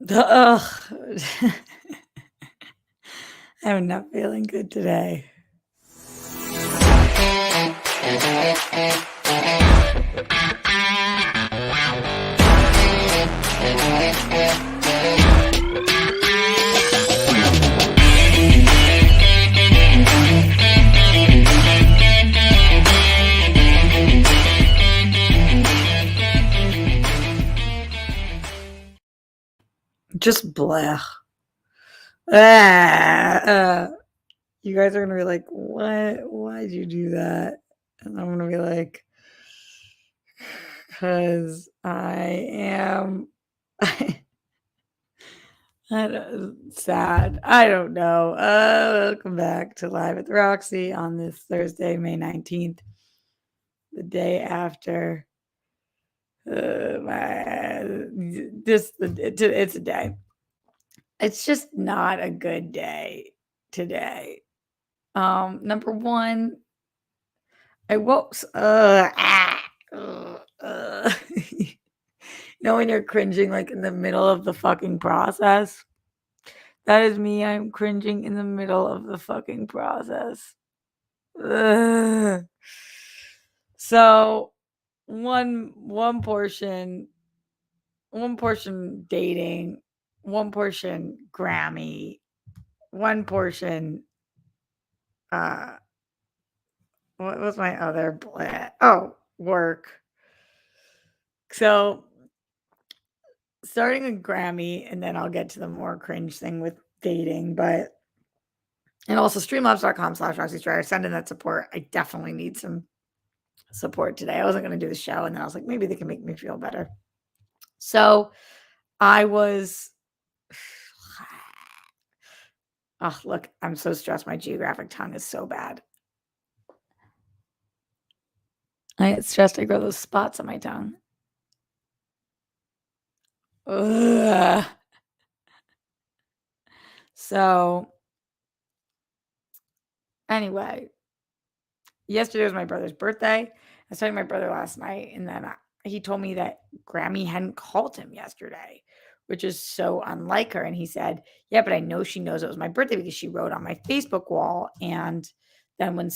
Ugh. I'm not feeling good today. Just blech. You guys are gonna be like, "What? Why'd you do that?" And I'm gonna be like, "Cause I am sad. I don't know. Welcome back to Live at the Roxy on this Thursday, May 19th, the day after it's a day. It's just not a good day today. Number one, I woke. You know when you're cringing like in the middle of the fucking process? That is me. I'm cringing in the middle of the fucking process. Ugh. So one portion dating, one portion Grammy, one portion uh what was my other oh, work. So starting a Grammy, and then I'll get to the more cringe thing with dating, but and also streamlabs.com/Roxy send in that support. I definitely need some support today. I wasn't gonna do the show, and then I was like, maybe they can make me feel better. So I was oh look, I'm so stressed. My geographic tongue is so bad. I get stressed, I grow those spots on my tongue. Ugh. So anyway, yesterday was my brother's birthday. I was talking to my brother last night, and then he told me that Grammy hadn't called him yesterday, which is so unlike her. And he said, "Yeah, but I know she knows it was my birthday because she wrote on my Facebook wall." And then when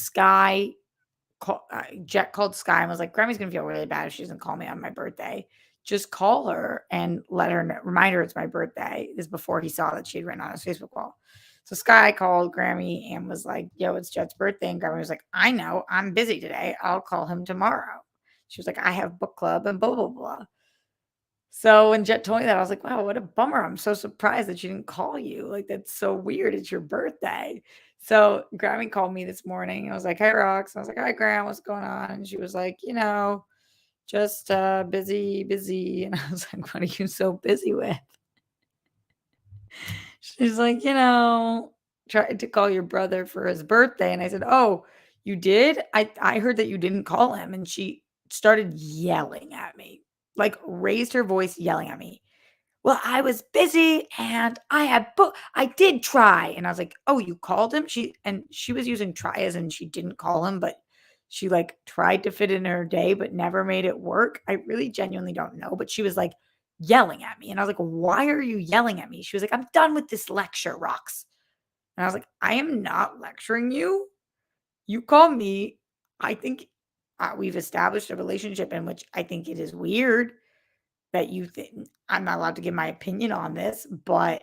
Jet called Sky and was like, "Grammy's gonna feel really bad if she doesn't call me on my birthday. Just call her and let her remind her it's my birthday." This is before he saw that she had written on his Facebook wall. So Sky called Grammy and was like, "Yo, it's Jet's birthday." And Grammy was like, "I know, I'm busy today. I'll call him tomorrow." She was like, "I have book club and blah, blah, blah." So when Jet told me that, I was like, "Wow, what a bummer. I'm so surprised that she didn't call you. Like, that's so weird. It's your birthday." So Grammy called me this morning. I was like, "Hey, Rox." I was like, "Hi, Gram. What's going on?" And she was like, just busy, busy. And I was like, "What are you so busy with?" She's like, tried to call your brother for his birthday. And I said, "Oh, you did? I heard that you didn't call him." And she started yelling at me, like raised her voice, yelling at me. "Well, I was busy and I did try." And I was like, "Oh, you called him?" She was using try as in she didn't call him, but she like tried to fit in her day, but never made it work. I really genuinely don't know. But she was like yelling at me. And I was like, "Why are you yelling at me?" She was like, "I'm done with this lecture, Rocks." And I was like, "I am not lecturing you. You call me. I think we've established a relationship in which I think it is weird that you think I'm not allowed to give my opinion on this, but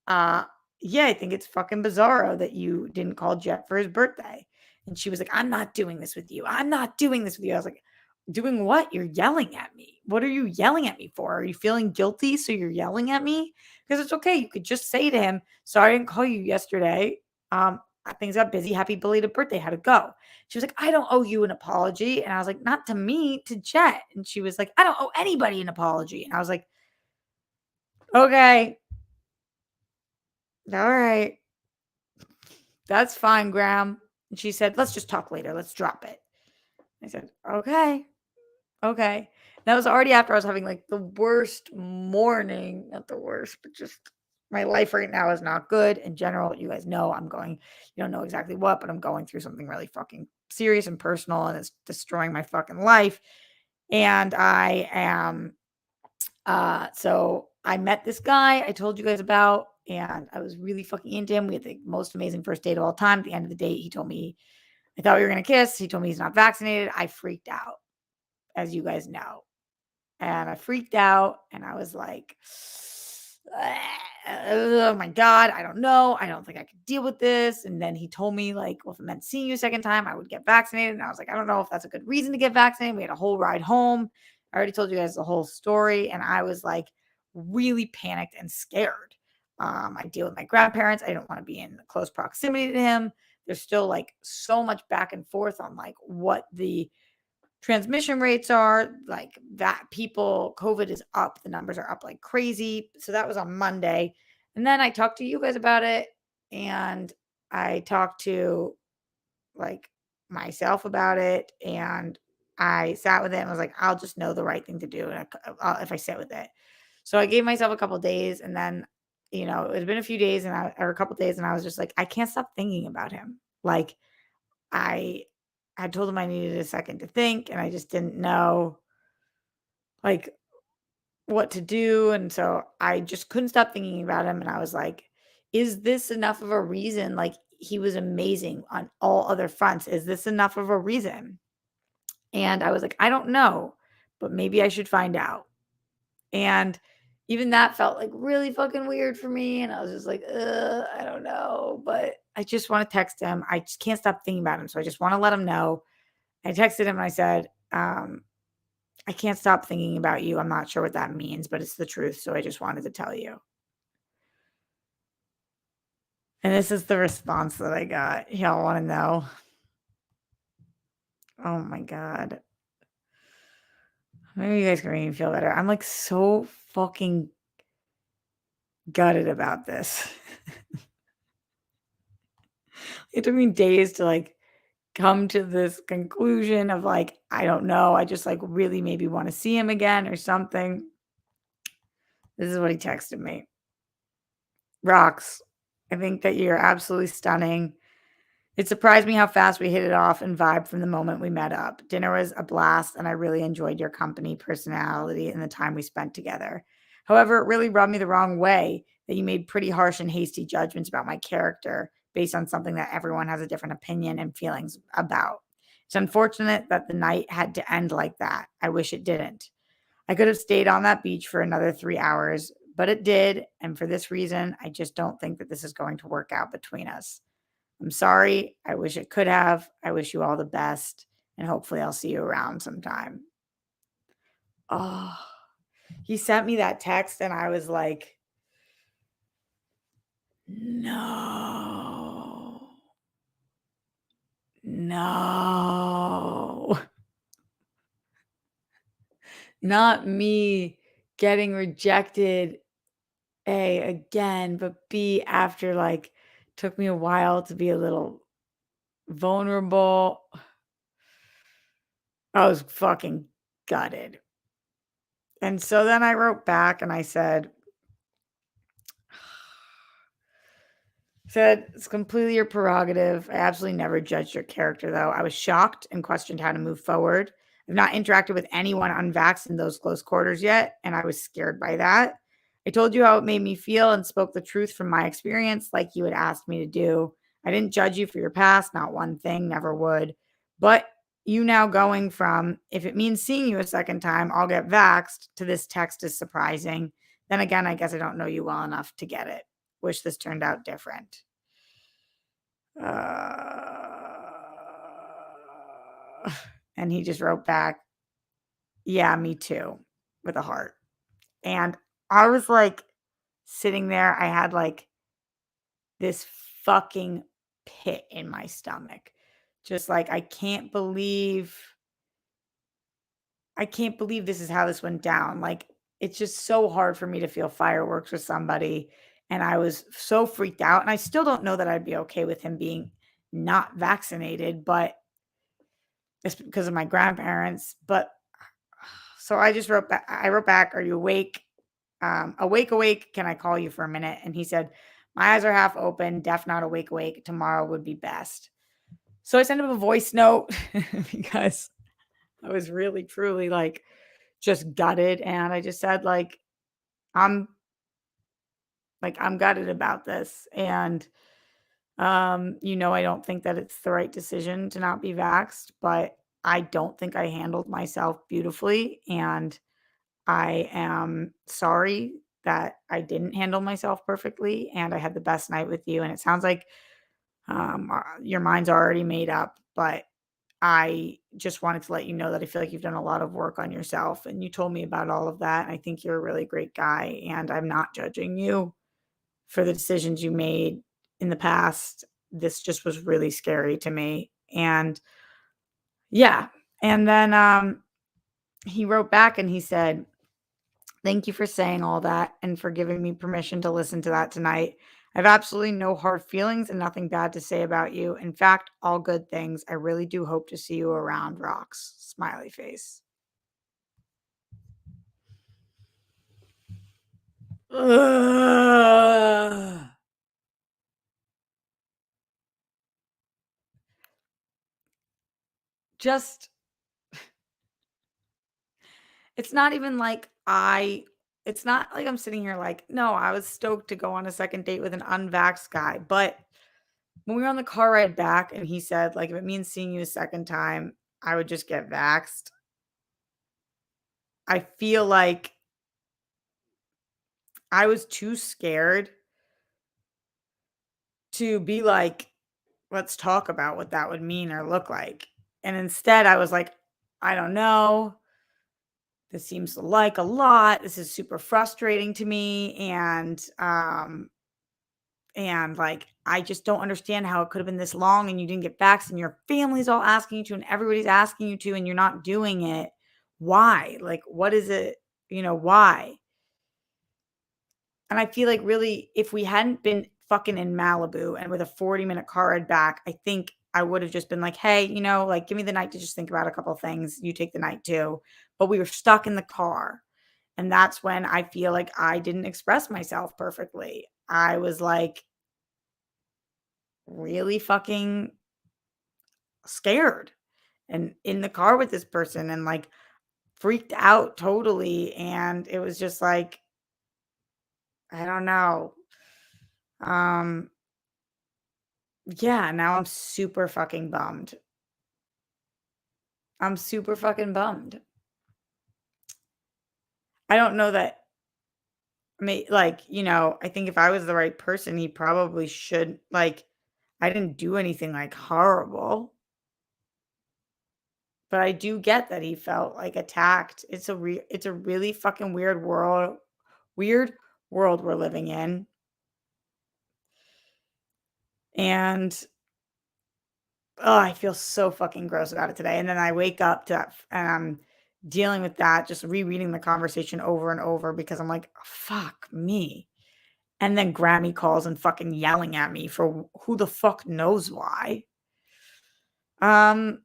uh yeah, I think it's fucking bizarro that you didn't call Jet for his birthday." And she was like, "I'm not doing this with you. I'm not doing this with you." I was like, "Doing what? You're yelling at me. What are you yelling at me for? Are you feeling guilty so you're yelling at me?" Because it's okay. You could just say to him, "Sorry, I didn't call you yesterday. Things got busy. Happy belated birthday. How'd it go?" She was like, "I don't owe you an apology." And I was like, "Not to me, to Jet." And she was like, "I don't owe anybody an apology." And I was like, "Okay, all right, that's fine, Graham." And she said, "Let's just talk later. Let's drop it." I said, "Okay, okay." That was already after I was having like the worst morning, not the worst, but just my life right now is not good in general. You guys know you don't know exactly what, but I'm going through something really fucking serious and personal, and it's destroying my fucking life. And I am, so I met this guy I told you guys about, and I was really fucking into him. We had the most amazing first date of all time. At the end of the date, he told me, I thought we were going to kiss. He told me he's not vaccinated. I freaked out, as you guys know. And I freaked out and I was like, oh my God, I don't know. I don't think I could deal with this. And then he told me, like, well, if it meant seeing you a second time, I would get vaccinated. And I was like, I don't know if that's a good reason to get vaccinated. We had a whole ride home. I already told you guys the whole story. And I was like really panicked and scared. I deal with my grandparents. I don't want to be in close proximity to him. There's still like so much back and forth on like what the transmission rates are like that COVID is up. The numbers are up like crazy. So that was on Monday. And then I talked to you guys about it. And I talked to like myself about it. And I sat with it and was like, I'll just know the right thing to do if I sit with it. So I gave myself a couple days. And then, it had been a few days or a couple days. And I was just like, I can't stop thinking about him. Like, I had told him I needed a second to think, and I just didn't know, like, what to do, and so I just couldn't stop thinking about him, and I was like, "Is this enough of a reason?" Like, he was amazing on all other fronts. Is this enough of a reason? And I was like, "I don't know, but maybe I should find out." And even that felt, like, really fucking weird for me, and I was just like, I don't know, but I just wanna text him. I just can't stop thinking about him, so I just wanna let him know. I texted him and I said, I can't stop thinking about you. I'm not sure what that means, but it's the truth. So I just wanted to tell you. And this is the response that I got. Y'all want to know? Oh my God. Maybe you guys can make me feel better. I'm like so fucking gutted about this. It took me days to like come to this conclusion of like, I don't know. I just like really maybe want to see him again or something. This is what he texted me. Rocks. I think that you're absolutely stunning. It surprised me how fast we hit it off and vibed from the moment we met up. Dinner was a blast, and I really enjoyed your company, personality, and the time we spent together. However, it really rubbed me the wrong way that you made pretty harsh and hasty judgments about my character based on something that everyone has a different opinion and feelings about. It's unfortunate that the night had to end like that. I wish it didn't. I could have stayed on that beach for another 3 hours, but it did. And for this reason, I just don't think that this is going to work out between us. I'm sorry. I wish it could have. I wish you all the best. And hopefully I'll see you around sometime. Oh, he sent me that text and I was like, no, no, not me getting rejected. A again, but B after like took me a while to be a little vulnerable. I was fucking gutted. And so then I wrote back and I said, it's completely your prerogative. I absolutely never judged your character, though. I was shocked and questioned how to move forward. I've not interacted with anyone unvaxxed in those close quarters yet, and I was scared by that. I told you how it made me feel and spoke the truth from my experience, like you had asked me to do. I didn't judge you for your past, not one thing, never would. But you now going from, if it means seeing you a second time, I'll get vaxxed, to this text is surprising. Then again, I guess I don't know you well enough to get it. Wish this turned out different. And he just wrote back, yeah, me too, with a heart. And I was like sitting there, I had like this fucking pit in my stomach. Just like, I can't believe this is how this went down. Like, it's just so hard for me to feel fireworks with somebody. And I was so freaked out. And I still don't know that I'd be okay with him being not vaccinated, but it's because of my grandparents. But so I just wrote back. I wrote back, "Are you awake? Awake, awake. Can I call you for a minute?" And he said, "My eyes are half open. Deaf, not awake, awake. Tomorrow would be best." So I sent him a voice note because I was really, truly like just gutted. And I just said, like, I'm Like, I'm gutted about this, and, I don't think that it's the right decision to not be vaxxed, but I don't think I handled myself beautifully, and I am sorry that I didn't handle myself perfectly, and I had the best night with you, and it sounds like, your mind's already made up, but I just wanted to let you know that I feel like you've done a lot of work on yourself, and you told me about all of that. I think you're a really great guy, and I'm not judging you for the decisions you made in the past. This just was really scary to me. And yeah. And then he wrote back and he said, "Thank you for saying all that and for giving me permission to listen to that tonight. I have absolutely no hard feelings and nothing bad to say about you. In fact, all good things. I really do hope to see you around. Rocks." Smiley face. Ugh. Just it's not even like it's not like I'm sitting here like, no, I was stoked to go on a second date with an unvaxxed guy. But when we were on the car ride back and he said, like, if it means seeing you a second time, I would just get vaxxed. I feel like I was too scared to be like, let's talk about what that would mean or look like. And instead, I was like, I don't know. This seems like a lot. This is super frustrating to me. And like, I just don't understand how it could have been this long and you didn't get vaxxed and your family's all asking you to and everybody's asking you to and you're not doing it. Why? Like, what is it? Why? And I feel like really, if we hadn't been fucking in Malibu and with a 40-minute car ride back, I think I would have just been like, hey, like, give me the night to just think about a couple of things. You take the night too. But we were stuck in the car. And that's when I feel like I didn't express myself perfectly. I was like really fucking scared and in the car with this person and like freaked out totally. And it was just like, I don't know. Um, yeah, now I'm super fucking bummed. I'm super fucking bummed. I don't know that like, I think if I was the right person, he probably should like I didn't do anything like horrible, but I do get that he felt like attacked. It's a really fucking weird world we're living in. And oh, I feel so fucking gross about it today. And then I wake up to that and I'm dealing with that, just rereading the conversation over and over because I'm like, fuck me. And then Grammy calls and fucking yelling at me for who the fuck knows why. Um,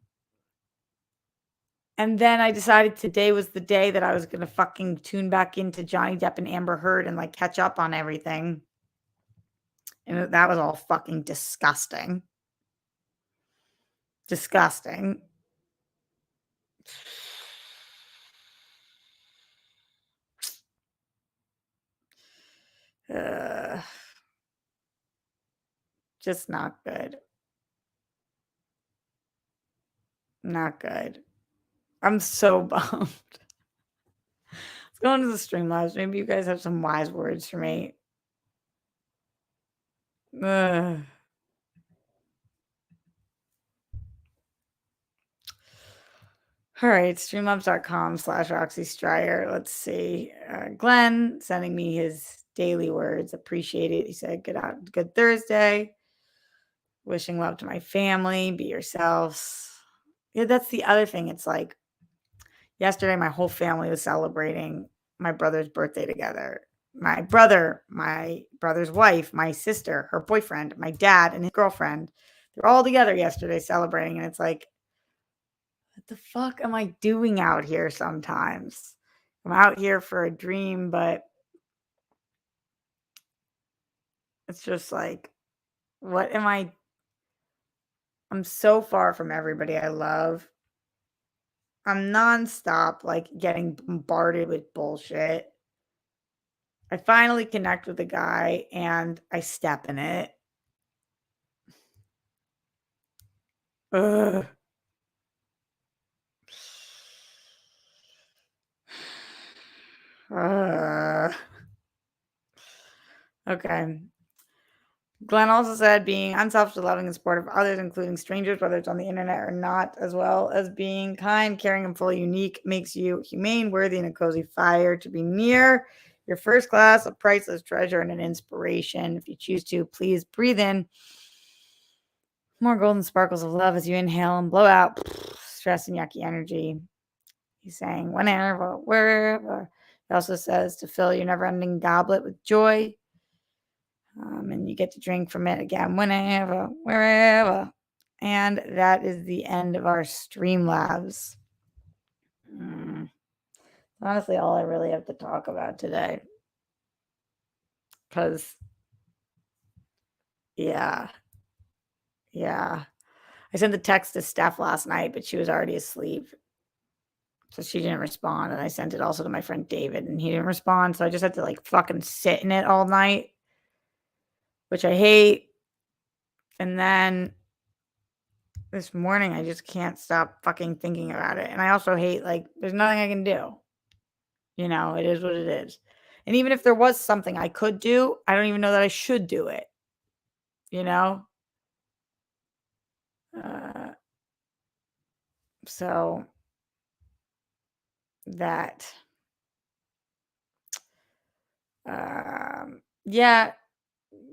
and then I decided today was the day that I was gonna fucking tune back into Johnny Depp and Amber Heard and like catch up on everything. And that was all fucking disgusting. Disgusting. Ugh, just not good. Not good. I'm so bummed. Let's go into the Streamlabs. Maybe you guys have some wise words for me. Ugh. All right, streamlabs.com/Roxy Stryer. Let's see. Glenn sending me his daily words. Appreciate it. He said, good Thursday. Wishing love to my family. Be yourselves. Yeah, that's the other thing. It's like yesterday, my whole family was celebrating my brother's birthday together. My brother's wife, my sister, her boyfriend, my dad, and his girlfriend. They're all together yesterday celebrating. And it's like, what the fuck am I doing out here sometimes? I'm out here for a dream, but it's just like, what am I? I'm so far from everybody I love. I'm nonstop, like, getting bombarded with bullshit. I finally connect with the guy and I step in it. Ugh. Ugh. Okay. Glenn also said being unselfishly loving and supportive of others, including strangers, whether it's on the internet or not, as well as being kind, caring, and fully unique, makes you humane, worthy, and a cozy fire to be near. Your first class, a priceless treasure, and an inspiration. If you choose to, please breathe in more golden sparkles of love as you inhale and blow out stress and yucky energy. He's saying, whenever, wherever. He also says to fill your never ending goblet with joy. And you get to drink from it again whenever, wherever. And that is the end of our Streamlabs. Honestly, all I really have to talk about today. Because, yeah. I sent the text to Steph last night, but she was already asleep. So she didn't respond. And I sent it also to my friend David, and he didn't respond. So I just had to like fucking sit in it all night, which I hate. And then this morning, I just can't stop fucking thinking about it. And I also hate, like, there's nothing I can do. It is what it is. And even if there was something I could do, I don't even know that I should do it. You know? Uh, so that, yeah,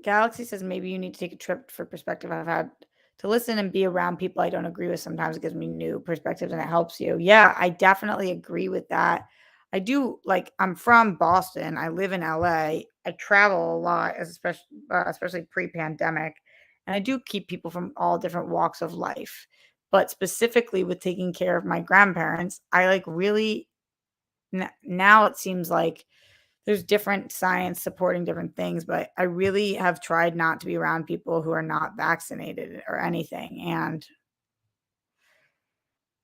Galaxy says maybe you need to take a trip for perspective. I've had to listen and be around people I don't agree with. Sometimes it gives me new perspectives and it helps you. Yeah, I definitely agree with that. I do like I'm from Boston. I live in LA. I travel a lot, especially pre-pandemic, and I do keep people from all different walks of life. But specifically with taking care of my grandparents, I like really now it seems like there's different science supporting different things, but I really have tried not to be around people who are not vaccinated or anything, and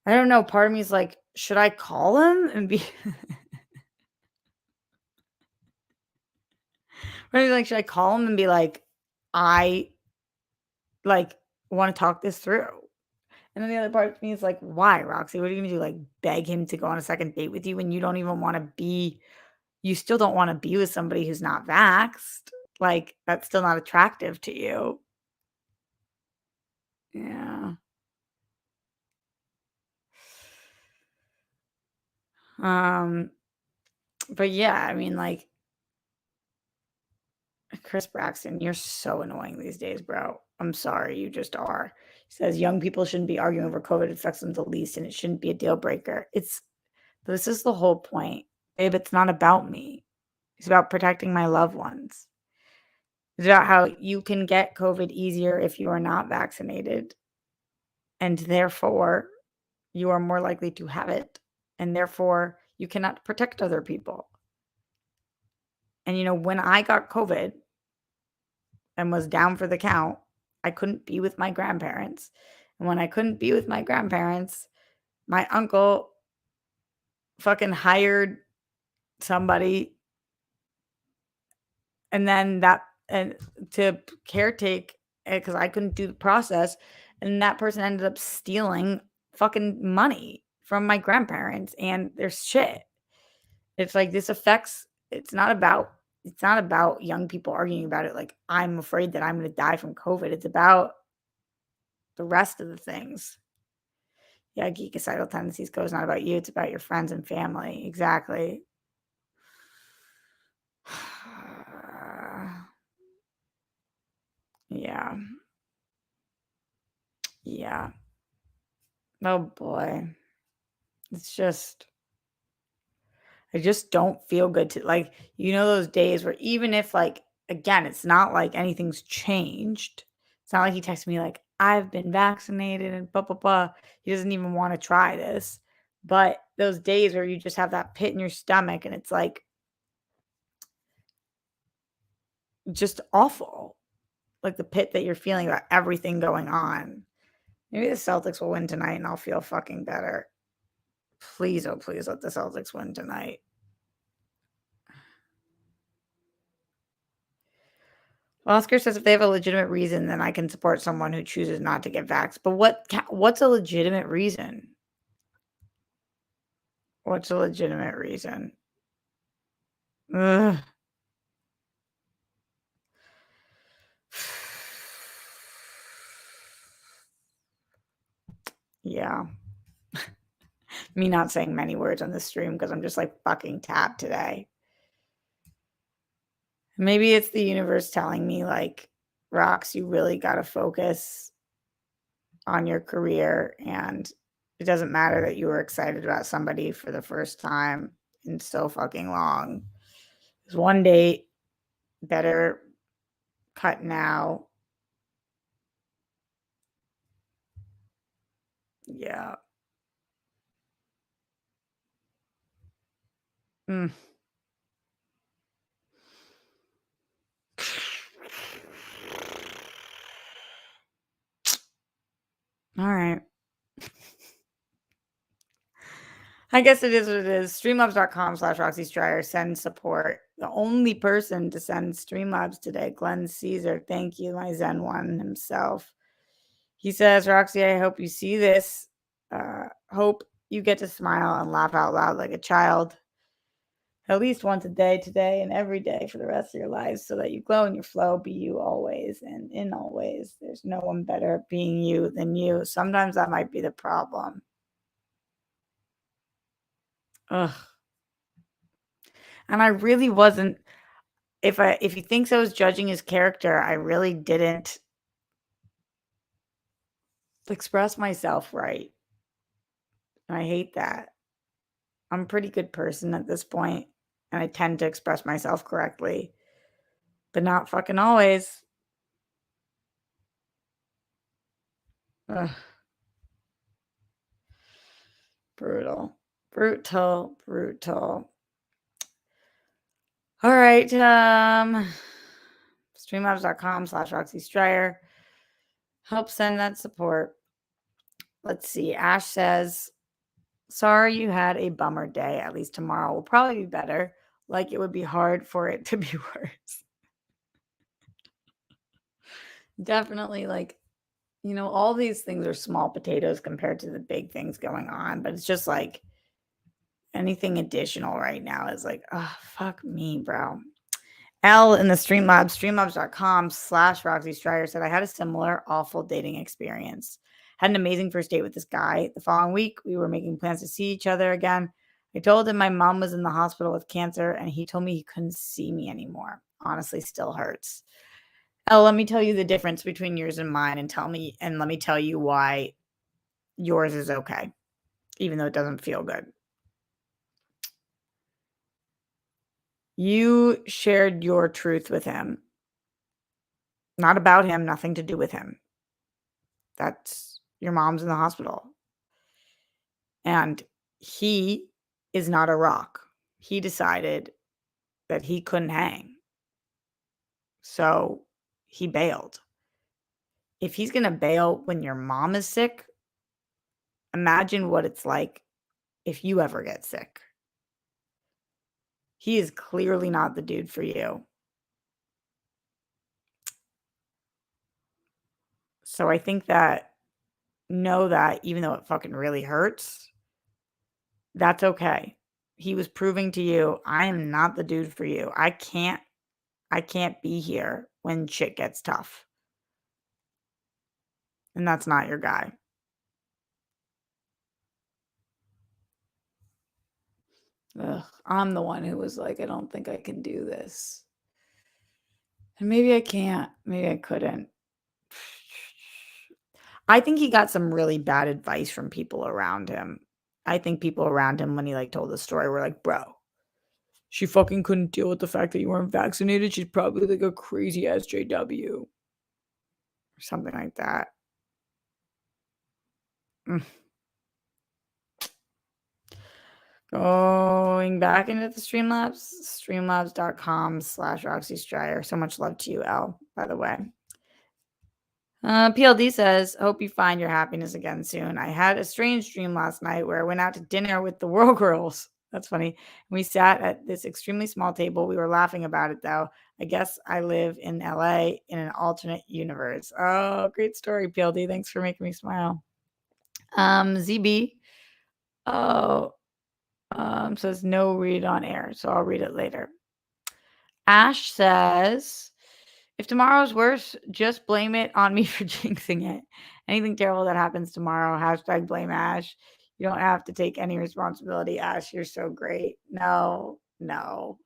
I don't know, part of me is like, should I call him and be like, should I call him and be like, "I, like, wanna talk this through?" And then the other part of me is like, "Why, Roxy? What are you gonna do, like, beg him to go on a second date with you when you don't even wanna be you still don't wanna be with somebody who's not vaxxed? Like, that's still not attractive to you." Yeah. Um, but yeah, I mean, like, Chris Braxton, you're so annoying these days, bro. I'm sorry, you just are. He says young people shouldn't be arguing over COVID. It affects them the least, and it shouldn't be a deal breaker. This is the whole point, babe. It's not about me. It's about protecting my loved ones. It's about how you can get COVID easier if you are not vaccinated, and therefore you are more likely to have it, and therefore you cannot protect other people. And when I got COVID and was down for the count, I couldn't be with my grandparents. And when I couldn't be with my grandparents, my uncle fucking hired somebody and then that and to caretake because I couldn't do the process. And that person ended up stealing fucking money from my grandparents and their shit. It's like this affects it's not about young people arguing about it like I'm afraid that I'm gonna die from COVID. It's about the rest of the things. Yeah, geekicidal tendencies goes not about you, it's about your friends and family. Exactly. Yeah. Yeah. Oh boy. It's just I just don't feel good to like, those days where even if like again, it's not like anything's changed. It's not like he texted me like, I've been vaccinated and blah blah blah. He doesn't even want to try this. But those days where you just have that pit in your stomach and it's like just awful. Like the pit that you're feeling about everything going on. Maybe the Celtics will win tonight and I'll feel fucking better. Please, oh please let the Celtics win tonight. Oscar says if they have a legitimate reason, then I can support someone who chooses not to get vaxxed. But what's a legitimate reason? What's a legitimate reason? Ugh. Yeah. Me not saying many words on the stream because I'm just like fucking tapped today. Maybe it's the universe telling me like, Rox, you really got to focus on your career, and it doesn't matter that you were excited about somebody for the first time in so fucking long. There's one date, better cut now. Yeah. Mm. All right. I guess it is what it is. Streamlabs.com/Roxy Stryer. Send support. The only person to send Streamlabs today, Glenn Caesar. Thank you, my Zen one himself. He says, Roxy, I hope you see this. Hope you get to smile and laugh out loud like a child at least once a day today and every day for the rest of your lives so that you glow in your flow, be you always and in all ways. There's no one better at being you than you. Sometimes that might be the problem. Ugh. And I really wasn't if he thinks I was judging his character, I really didn't express myself right. And I hate that. I'm a pretty good person at this point, and I tend to express myself correctly, but not fucking always. Ugh. Brutal. Brutal, brutal. All right, streamlabs.com/Roxy Stryer. Help send that support. Let's see. Ash says, sorry you had a bummer day. At least tomorrow will probably be better. Like it would be hard for it to be worse. Definitely, like, all these things are small potatoes compared to the big things going on. But it's just like anything additional right now is like, oh, fuck me, bro. L in the Streamlabs, streamlabs.com/Roxy Stryer said, I had a similar awful dating experience. Had an amazing first date with this guy. The following week, we were making plans to see each other again. I told him my mom was in the hospital with cancer, and he told me he couldn't see me anymore. Honestly, still hurts. L, let me tell you the difference between yours and mine, and let me tell you why yours is okay, even though it doesn't feel good. You shared your truth with him. Not about him, nothing to do with him. That's your mom's in the hospital. And he is not a rock. He decided that he couldn't hang. So he bailed. If he's going to bail when your mom is sick, imagine what it's like if you ever get sick. He is clearly not the dude for you. So I think that know that even though it fucking really hurts, that's okay. He was proving to you, I am not the dude for you. I can't be here when shit gets tough. And that's not your guy. Ugh, I'm the one who was like, I don't think I can do this. And maybe I can't. Maybe I couldn't. I think he got some really bad advice from people around him. I think people around him, when he like told the story, were like, bro, she fucking couldn't deal with the fact that you weren't vaccinated. She's probably like a crazy SJW or something like that. Mm. Going back into the Streamlabs, streamlabs.com/Roxy Stryer. So much love to you, L, by the way. PLD says, hope you find your happiness again soon. I had a strange dream last night where I went out to dinner with the World Girls. That's funny. We sat at this extremely small table. We were laughing about it though. I guess I live in LA in an alternate universe. Oh, great story, PLD. Thanks for making me smile. ZB. Oh, says no read on air, so I'll read it later. Ash says, if tomorrow's worse, just blame it on me for jinxing it. Anything terrible that happens tomorrow, hashtag blame Ash. You don't have to take any responsibility, Ash. You're so great. No, no.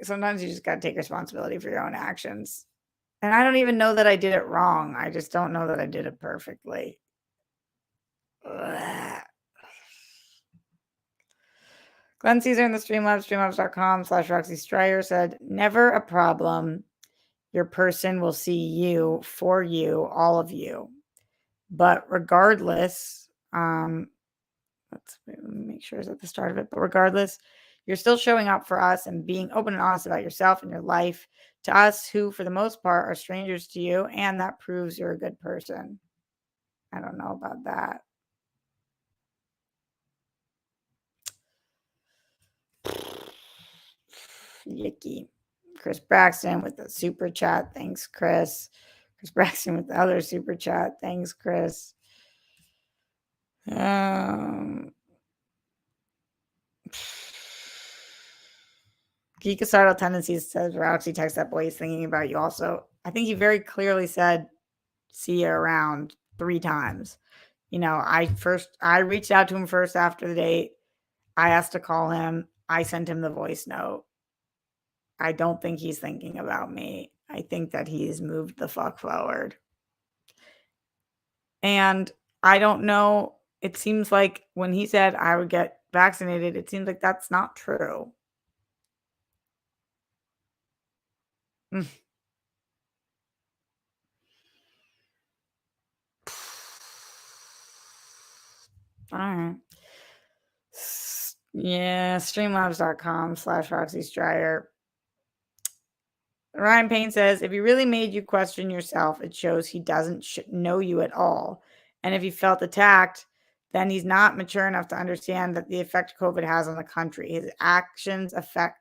Sometimes you just gotta take responsibility for your own actions. And I don't even know that I did it wrong. I just don't know that I did it perfectly. Ugh. Glenn Caesar in the Streamlabs, streamlabs.com/Roxy Stryer said, never a problem. Your person will see you for you, all of you. But regardless, let me make sure it's at the start of it. But regardless, you're still showing up for us and being open and honest about yourself and your life to us, who for the most part are strangers to you, and that proves you're a good person. I don't know about that. Yicky. Chris Braxton with the super chat. Thanks, Chris. Chris Braxton with the other super chat. Thanks, Chris. Geekocidal tendencies says Roxy text that boy, he's thinking about you also. I think he very clearly said, see you around 3 times. You know, I reached out to him first after the date. I asked to call him. I sent him the voice note. I don't think he's thinking about me. I think that he's moved the fuck forward. And I don't know. It seems like when he said I would get vaccinated, it seems like that's not true. Mm. All right. Yeah, streamlabs.com/Roxy Stryer. Ryan Payne says, if he really made you question yourself, it shows he doesn't know you at all. And if he felt attacked, then he's not mature enough to understand that the effect COVID has on the country. His actions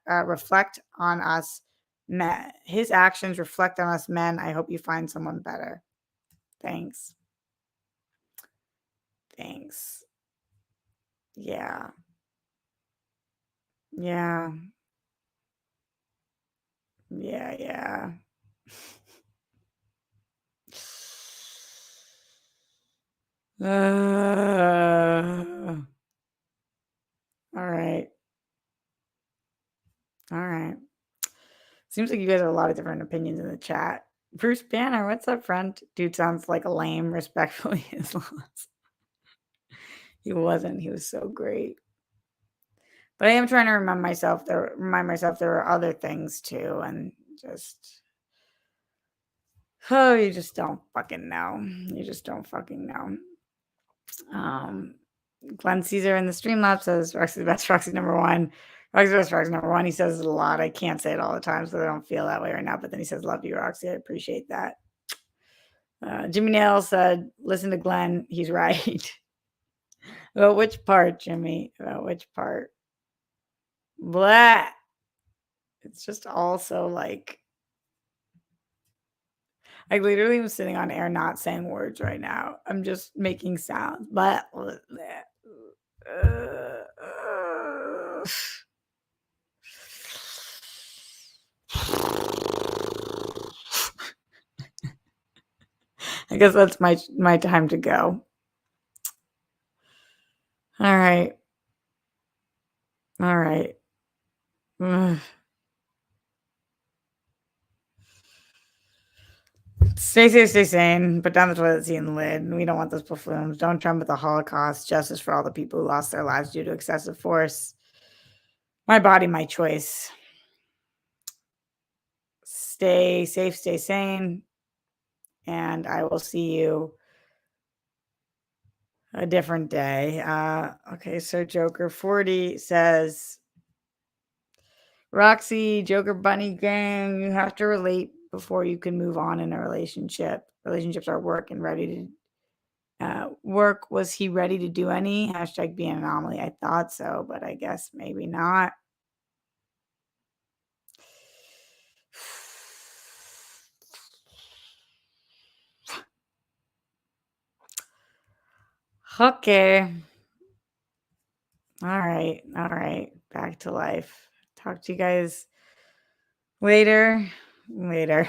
reflect on us men. His actions reflect on us men. I hope you find someone better. Thanks. Thanks. Yeah. Yeah. Yeah. Yeah. All right. All right. Seems like you guys have a lot of different opinions in the chat. Bruce Banner, what's up, friend? Dude sounds like a lame, respectfully Islam. He wasn't. He was so great. But I am trying to remind myself there are other things too, and just you just don't fucking know. You just don't fucking know. Glenn Caesar in the Streamlabs says Roxy the best, Roxy number one. Roxy the best, Roxy number one. He says it a lot. I can't say it all the time, so I don't feel that way right now. But then he says, love you, Roxy. I appreciate that. Jimmy Nail said, listen to Glenn. He's right. About which part, Jimmy? About which part? Blah. It's just also like, I literally am sitting on air not saying words right now. I'm just making sounds. But I guess that's my time to go. All right. All right. Stay safe, stay sane. Put down the toilet seat and the lid. We don't want those buffoons. Don't trumpet the Holocaust. Justice for all the people who lost their lives due to excessive force. My body, my choice. Stay safe, stay sane. And I will see you a different day. Okay, so Joker 40 says, Roxy, Joker Bunny Gang, you have to relate before you can move on in a relationship. Relationships are work and ready Work, was he ready to do any? Hashtag be an anomaly. I thought so, but I guess maybe not. Okay. All right. All right. Back to life. Talk to you guys later. Later.